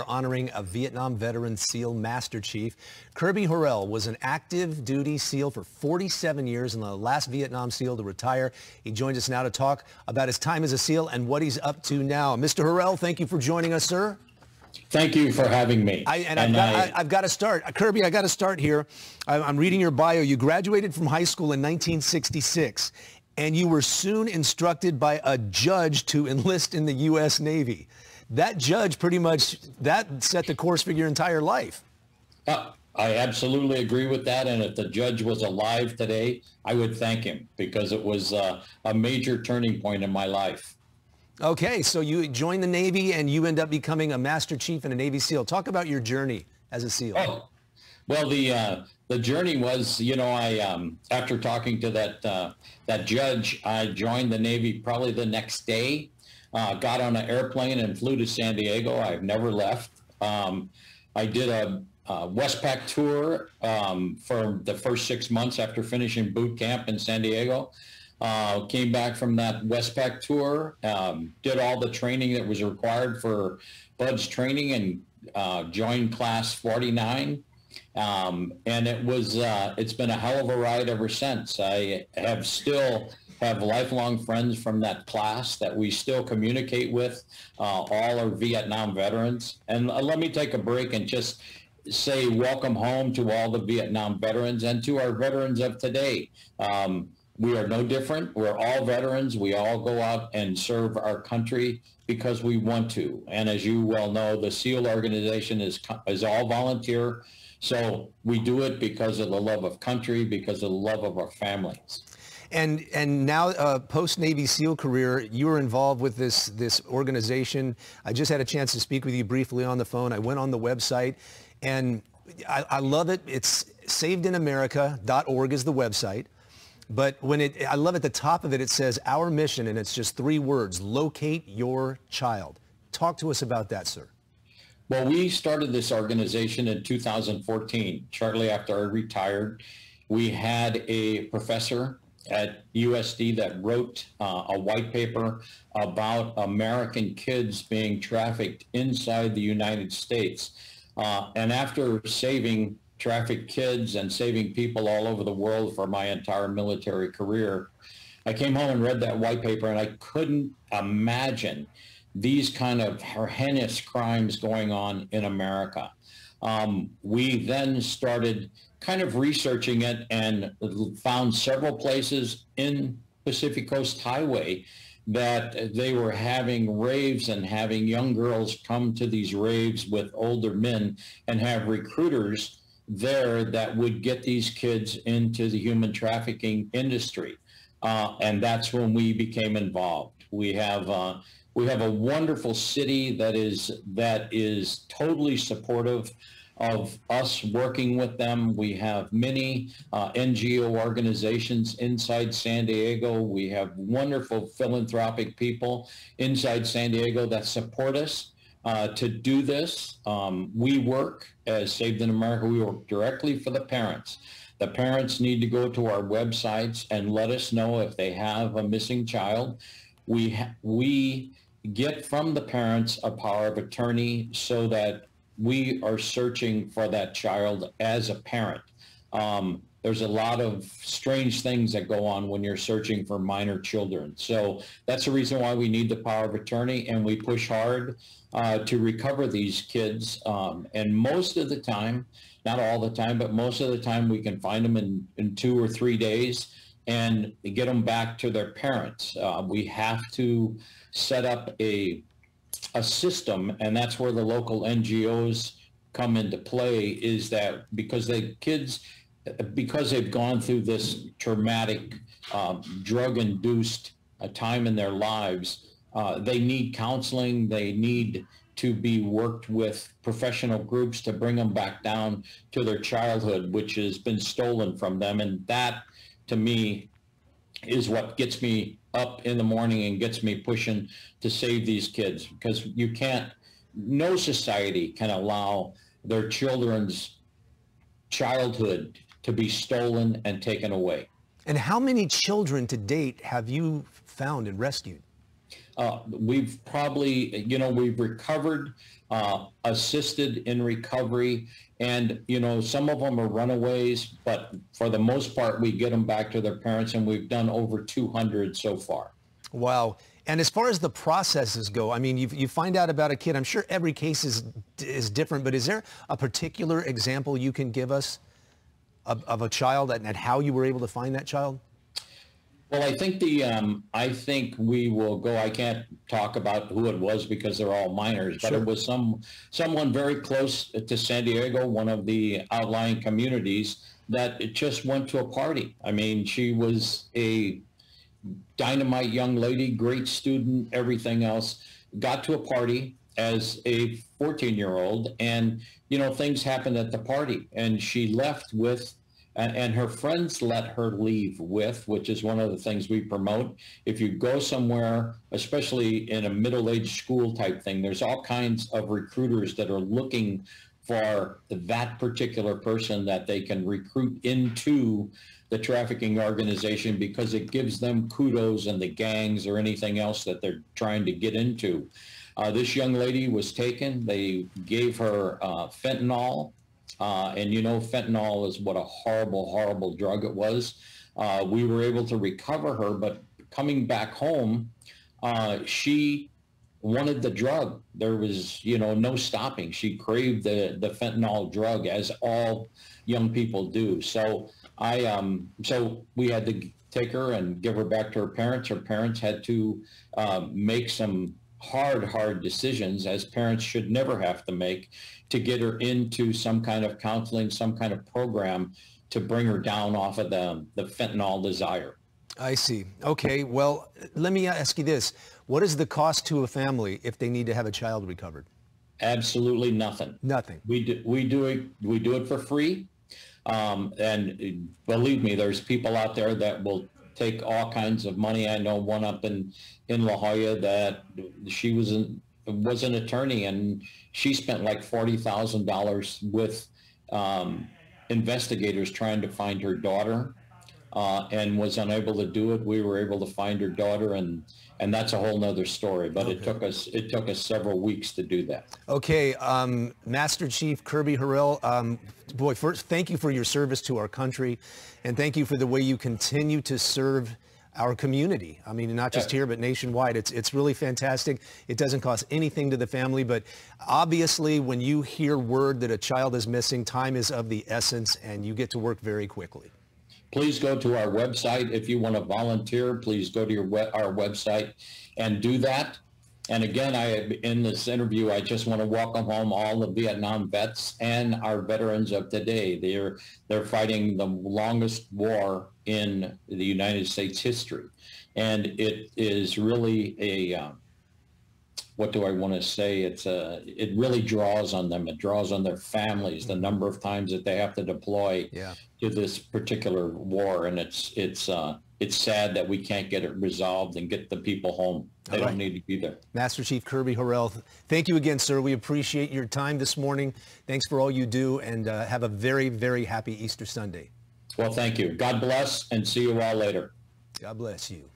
Honoring a Vietnam veteran SEAL Master Chief. Kirby Horrell was an active duty SEAL for 47 years and the last Vietnam SEAL to retire. He joins us now to talk about his time as a SEAL and what he's up to now. Mr. Horrell, thank you for joining us, sir. Thank you for having me. I've got to start. Kirby, I got to start here. I'm reading your bio. You graduated from high school in 1966, and you were soon instructed by a judge to enlist in the U.S. Navy. That judge pretty much, that set the course for your entire life. I absolutely agree with that. And if the judge was alive today, I would thank him because it was a major turning point in my life. Okay, so you joined the Navy and you end up becoming a Master Chief and a Navy SEAL. Talk about your journey as a SEAL. Oh, well, the journey was, you know, after talking to that judge, I joined the Navy probably the next day. Got on an airplane and flew to San Diego. I've never left. I did a Westpac tour for the first 6 months after finishing boot camp in San Diego. Came back from that Westpac tour, did all the training that was required for BUD/S training and joined class 49. And it's been a hell of a ride ever since. I have lifelong friends from that class that we still communicate with. All are Vietnam veterans. And let me take a break and just say welcome home to all the Vietnam veterans and to our veterans of today. We are no different. We're all veterans. We all go out and serve our country because we want to. And as you well know, the SEAL organization is all volunteer. So we do it because of the love of country, because of the love of our families. And now, post-Navy SEAL career, you were involved with this organization. I just had a chance to speak with you briefly on the phone. I went on the website, and I love it. It's savedinamerica.org is the website. But I love at the top of it, it says, our mission, and it's just 3 words, locate your child. Talk to us about that, sir. Well, we started this organization in 2014, shortly after I retired. We had a professor at USD that wrote a white paper about American kids being trafficked inside the United States. And after saving trafficked kids and saving people all over the world for my entire military career, I came home and read that white paper, and I couldn't imagine these kind of heinous crimes going on in America. We then started kind of researching it and found several places in Pacific Coast Highway that they were having raves and having young girls come to these raves with older men and have recruiters there that would get these kids into the human trafficking industry. And that's when we became involved. We have a wonderful city that is totally supportive of us working with them. We have many NGO organizations inside San Diego. We have wonderful philanthropic people inside San Diego that support us to do this. We work as Saved in America. We work directly for the parents. The parents need to go to our websites and let us know if they have a missing child. We get from the parents a power of attorney so that we are searching for that child as a parent. There's a lot of strange things that go on when you're searching for minor children. So that's the reason why we need the power of attorney, and we push hard to recover these kids. And most of the time, not all the time, but most of the time we can find them in 2 or 3 days and get them back to their parents. We have to set up a system, and that's where the local NGOs come into play, is that because they've gone through this traumatic drug-induced time in their lives, they need counseling. They need to be worked with professional groups to bring them back down to their childhood, which has been stolen from them. And that, to me, is what gets me up in the morning and gets me pushing to save these kids, because no society can allow their children's childhood to be stolen and taken away. And how many children to date have you found and rescued? we've probably, we've recovered, assisted in recovery, and, some of them are runaways, but for the most part, we get them back to their parents, and we've done over 200 so far. Wow. And as far as the processes go, I mean, you find out about a kid. I'm sure every case is different, but is there a particular example you can give us of a child and how you were able to find that child? Well, I think I think we will go. I can't talk about who it was because they're all minors, but Sure. it was someone very close to San Diego, one of the outlying communities that it just went to a party. I mean, she was a dynamite young lady, great student, everything else. Got to a party as a 14-year-old, and things happened at the party, and she left with. And her friends let her leave with, which is one of the things we promote. If you go somewhere, especially in a middle-aged school type thing, there's all kinds of recruiters that are looking for that particular person that they can recruit into the trafficking organization because it gives them kudos in the gangs or anything else that they're trying to get into. This young lady was taken. They gave her fentanyl. And fentanyl is what a horrible, horrible drug it was. We were able to recover her, but coming back home, she wanted the drug. There was, no stopping. She craved the fentanyl drug, as all young people do. So so we had to take her and give her back to her parents. Her parents had to make some hard decisions, as parents should never have to make, to get her into some kind of counseling, some kind of program to bring her down off of the fentanyl desire. I see. Okay. Well, let me ask you this. What is the cost to a family if they need to have a child recovered? Absolutely nothing. Nothing. We do it for free. And believe me, there's people out there that will take all kinds of money. I know one up in La Jolla that she was an attorney, and she spent like $40,000 with investigators trying to find her daughter, and was unable to do it. We were able to find her daughter, and that's a whole nother story. But Okay. it took us several weeks to do that. Okay, Master Chief Kirby Harrell, boy, first, thank you for your service to our country, and thank you for the way you continue to serve our community. I mean, not just here, but nationwide. It's really fantastic. It doesn't cost anything to the family, but obviously when you hear word that a child is missing, time is of the essence, and you get to work very quickly. Please go to our website. If you want to volunteer, please go to our website and do that. And again, in this interview, I just want to welcome home all the Vietnam vets and our veterans of today. They're fighting the longest war in the United States history. And it is really what do I want to say? It really draws on them. It draws on their families, the number of times that they have to deploy to this particular war. And it's sad that we can't get it resolved and get the people home. They don't need to be there. Master Chief Kirby Harrell, thank you again, sir. We appreciate your time this morning. Thanks for all you do, and have a very, very happy Easter Sunday. Well, thank you. God bless, and see you all later. God bless you.